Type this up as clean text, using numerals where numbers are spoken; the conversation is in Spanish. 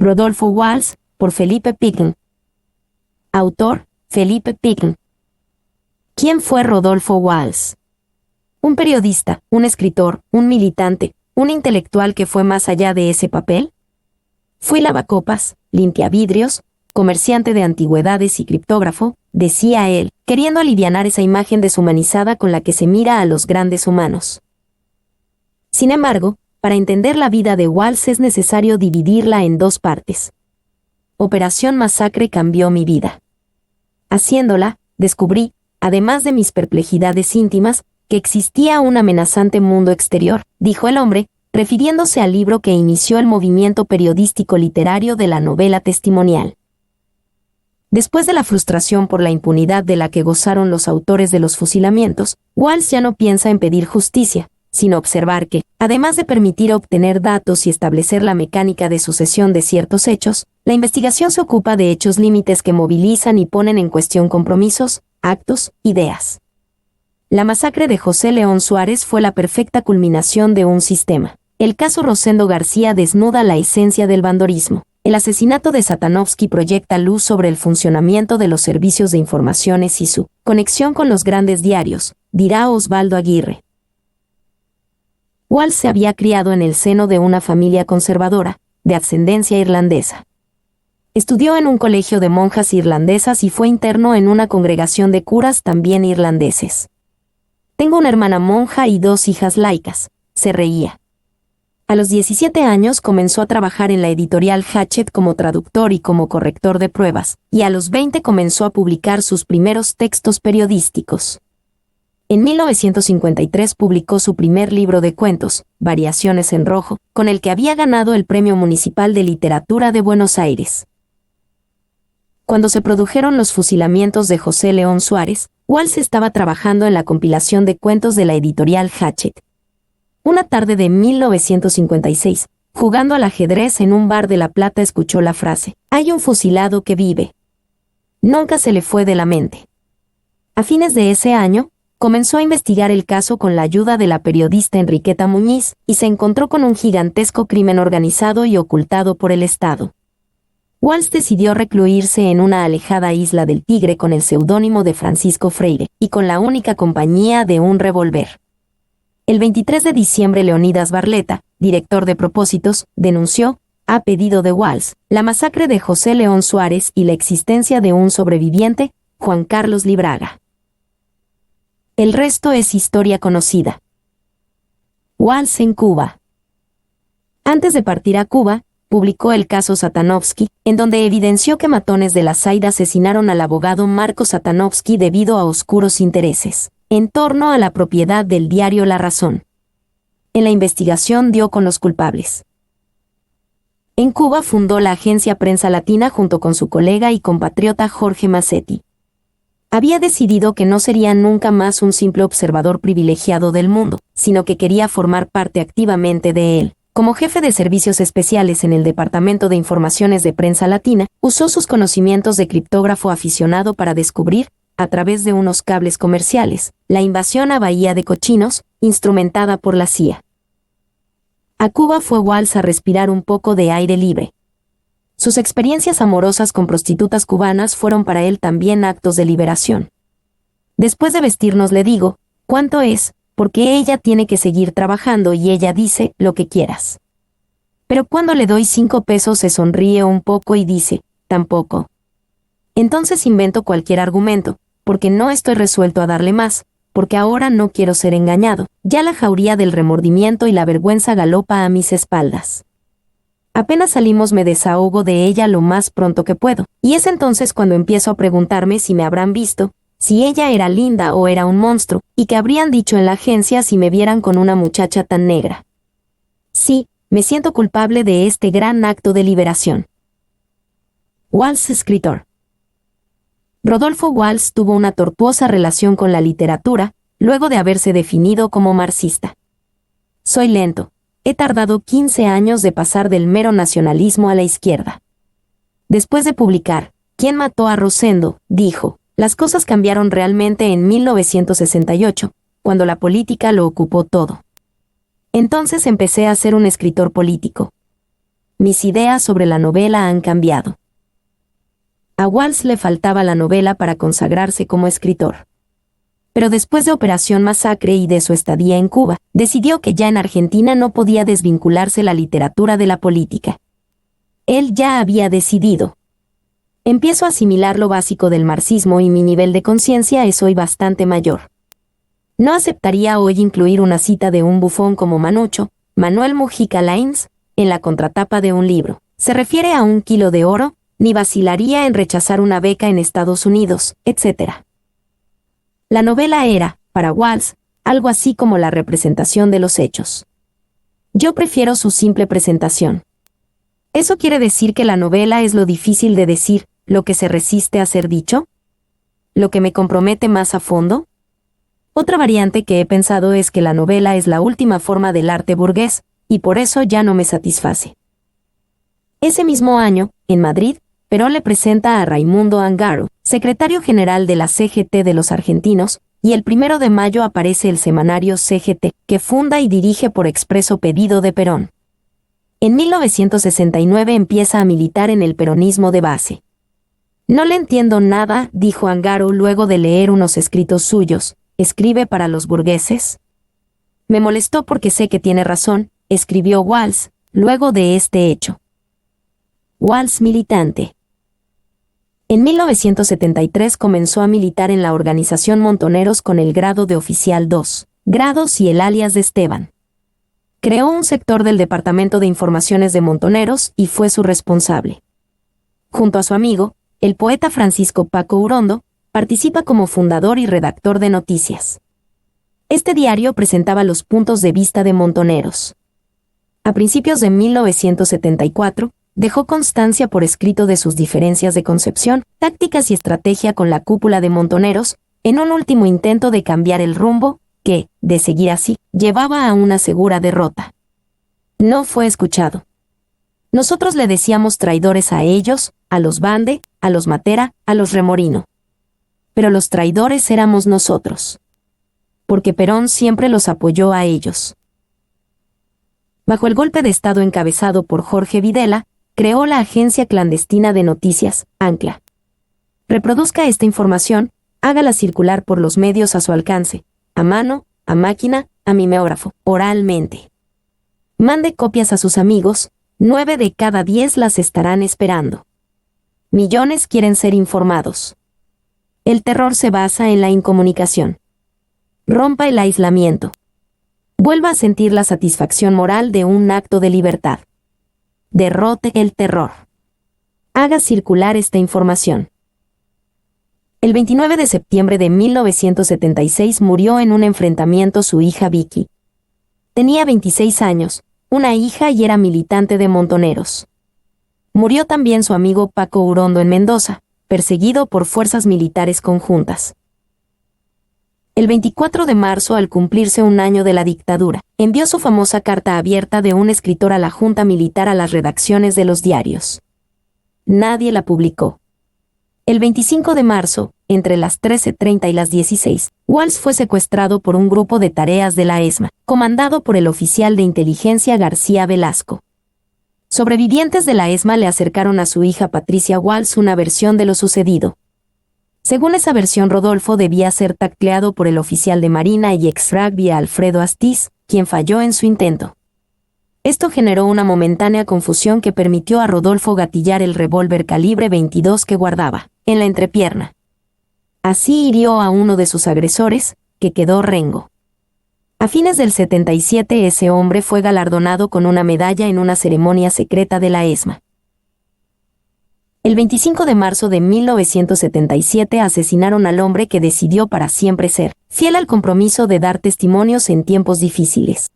Rodolfo Walsh, por Felipe Pickn. Autor, Felipe Pickn. ¿Quién fue Rodolfo Walsh? ¿Un periodista, un escritor, un militante, un intelectual que fue más allá de ese papel? Fui lavacopas, limpiavidrios, comerciante de antigüedades y criptógrafo, decía él, queriendo alivianar esa imagen deshumanizada con la que se mira a los grandes humanos. Sin embargo, para entender la vida de Walsh es necesario dividirla en dos partes. Operación Masacre cambió mi vida. Haciéndola, descubrí, además de mis perplejidades íntimas, que existía un amenazante mundo exterior, dijo el hombre, refiriéndose al libro que inició el movimiento periodístico literario de la novela testimonial. Después de la frustración por la impunidad de la que gozaron los autores de los fusilamientos, Walsh ya no piensa en pedir justicia, sino observar que, además de permitir obtener datos y establecer la mecánica de sucesión de ciertos hechos, la investigación se ocupa de hechos límites que movilizan y ponen en cuestión compromisos, actos, ideas. La masacre de José León Suárez fue la perfecta culminación de un sistema. El caso Rosendo García desnuda la esencia del bandorismo. El asesinato de Satanovsky proyecta luz sobre el funcionamiento de los servicios de informaciones y su conexión con los grandes diarios, dirá Osvaldo Aguirre. Walsh se había criado en el seno de una familia conservadora, de ascendencia irlandesa. Estudió en un colegio de monjas irlandesas y fue interno en una congregación de curas también irlandeses. Tengo una hermana monja y 2 hijas laicas, se reía. A los 17 años comenzó a trabajar en la editorial Hachette como traductor y como corrector de pruebas, y a los 20 comenzó a publicar sus primeros textos periodísticos. En 1953 publicó su primer libro de cuentos, Variaciones en Rojo, con el que había ganado el Premio Municipal de Literatura de Buenos Aires. Cuando se produjeron los fusilamientos de José León Suárez, Walsh estaba trabajando en la compilación de cuentos de la editorial Hachette. Una tarde de 1956, jugando al ajedrez en un bar de La Plata, escuchó la frase: «Hay un fusilado que vive». Nunca se le fue de la mente. A fines de ese año, comenzó a investigar el caso con la ayuda de la periodista Enriqueta Muñiz y se encontró con un gigantesco crimen organizado y ocultado por el Estado. Walsh decidió recluirse en una alejada isla del Tigre con el seudónimo de Francisco Freire y con la única compañía de un revólver. El 23 de diciembre Leonidas Barletta, director de Propósitos, denunció, a pedido de Walsh, la masacre de José León Suárez y la existencia de un sobreviviente, Juan Carlos Libraga. El resto es historia conocida. Walsh en Cuba. Antes de partir a Cuba, publicó el caso Satanovsky, en donde evidenció que matones de la Zaida asesinaron al abogado Marco Satanovsky debido a oscuros intereses, en torno a la propiedad del diario La Razón. En la investigación dio con los culpables. En Cuba fundó la agencia Prensa Latina junto con su colega y compatriota Jorge Massetti. Había decidido que no sería nunca más un simple observador privilegiado del mundo, sino que quería formar parte activamente de él. Como jefe de servicios especiales en el Departamento de Informaciones de Prensa Latina, usó sus conocimientos de criptógrafo aficionado para descubrir, a través de unos cables comerciales, la invasión a Bahía de Cochinos, instrumentada por la CIA. A Cuba fue Walsh a respirar un poco de aire libre. Sus experiencias amorosas con prostitutas cubanas fueron para él también actos de liberación. Después de vestirnos le digo, ¿cuánto es? Porque ella tiene que seguir trabajando y ella dice, lo que quieras. Pero cuando le doy 5 pesos se sonríe un poco y dice, tampoco. Entonces invento cualquier argumento, porque no estoy resuelto a darle más, porque ahora no quiero ser engañado. Ya la jauría del remordimiento y la vergüenza galopa a mis espaldas. Apenas salimos me desahogo de ella lo más pronto que puedo, y es entonces cuando empiezo a preguntarme si me habrán visto, si ella era linda o era un monstruo, y qué habrían dicho en la agencia si me vieran con una muchacha tan negra. Sí, me siento culpable de este gran acto de liberación. Walsh escritor. Rodolfo Walsh tuvo una tortuosa relación con la literatura, luego de haberse definido como marxista. Soy lento. He tardado 15 años de pasar del mero nacionalismo a la izquierda. Después de publicar ¿Quién mató a Rosendo?, dijo, las cosas cambiaron realmente en 1968, cuando la política lo ocupó todo. Entonces empecé a ser un escritor político. mis ideas sobre la novela han cambiado. A Walsh le faltaba la novela para consagrarse como escritor. Pero después de Operación Masacre y de su estadía en Cuba, decidió que ya en Argentina no podía desvincularse la literatura de la política. Él ya había decidido. Empiezo a asimilar lo básico del marxismo y mi nivel de conciencia es hoy bastante mayor. No aceptaría hoy incluir una cita de un bufón como Manucho, Manuel Mujica Lainz, en la contratapa de un libro. Se refiere a 1 kilo de oro, ni vacilaría en rechazar una beca en Estados Unidos, etc. La novela era, para Walsh, algo así como la representación de los hechos. Yo prefiero su simple presentación. ¿Eso quiere decir que la novela es lo difícil de decir, lo que se resiste a ser dicho? ¿Lo que me compromete más a fondo? Otra variante que he pensado es que la novela es la última forma del arte burgués, y por eso ya no me satisface. Ese mismo año, en Madrid, Perón le presenta a Raimundo Angaro, secretario general de la CGT de los argentinos, y el 1 de mayo aparece el semanario CGT, que funda y dirige por expreso pedido de Perón. En 1969 empieza a militar en el peronismo de base. No le entiendo nada, dijo Angaro luego de leer unos escritos suyos. ¿Escribe para los burgueses? Me molestó porque sé que tiene razón, escribió Walsh, luego de este hecho. Walsh militante. En 1973 comenzó a militar en la organización Montoneros con el grado de oficial 2, grados y el alias de Esteban. Creó un sector del Departamento de Informaciones de Montoneros y fue su responsable. Junto a su amigo, el poeta Francisco Paco Urondo, participa como fundador y redactor de Noticias. Este diario presentaba los puntos de vista de Montoneros. A principios de 1974, dejó constancia por escrito de sus diferencias de concepción, tácticas y estrategia con la cúpula de Montoneros, en un último intento de cambiar el rumbo, que, de seguir así, llevaba a una segura derrota. No fue escuchado. Nosotros le decíamos traidores a ellos, a los Bande, a los Matera, a los Remorino. Pero los traidores éramos nosotros. Porque Perón siempre los apoyó a ellos. Bajo el golpe de Estado encabezado por Jorge Videla, creó la agencia clandestina de noticias, Ancla. Reproduzca esta información, hágala circular por los medios a su alcance, a mano, a máquina, a mimeógrafo, oralmente. Mande copias a sus amigos, 9 de cada 10 las estarán esperando. Millones quieren ser informados. El terror se basa en la incomunicación. Rompa el aislamiento. Vuelva a sentir la satisfacción moral de un acto de libertad. Derrote el terror. Haga circular esta información. El 29 de septiembre de 1976 murió en un enfrentamiento su hija Vicky. Tenía 26 años, una hija y era militante de Montoneros. Murió también su amigo Paco Urondo en Mendoza, perseguido por fuerzas militares conjuntas. El 24 de marzo, al cumplirse un año de la dictadura, envió su famosa carta abierta de un escritor a la Junta Militar a las redacciones de los diarios. Nadie la publicó. El 25 de marzo, entre las 13:30 y las 16, Walsh fue secuestrado por un grupo de tareas de la ESMA, comandado por el oficial de inteligencia García Velasco. Sobrevivientes de la ESMA le acercaron a su hija Patricia Walsh una versión de lo sucedido. Según esa versión, Rodolfo debía ser tacleado por el oficial de Marina y ex-rugby Alfredo Astiz, quien falló en su intento. Esto generó una momentánea confusión que permitió a Rodolfo gatillar el revólver calibre 22 que guardaba en la entrepierna. Así hirió a uno de sus agresores, que quedó rengo. A fines del 77 ese hombre fue galardonado con una medalla en una ceremonia secreta de la ESMA. El 25 de marzo de 1977 asesinaron al hombre que decidió para siempre ser fiel al compromiso de dar testimonios en tiempos difíciles.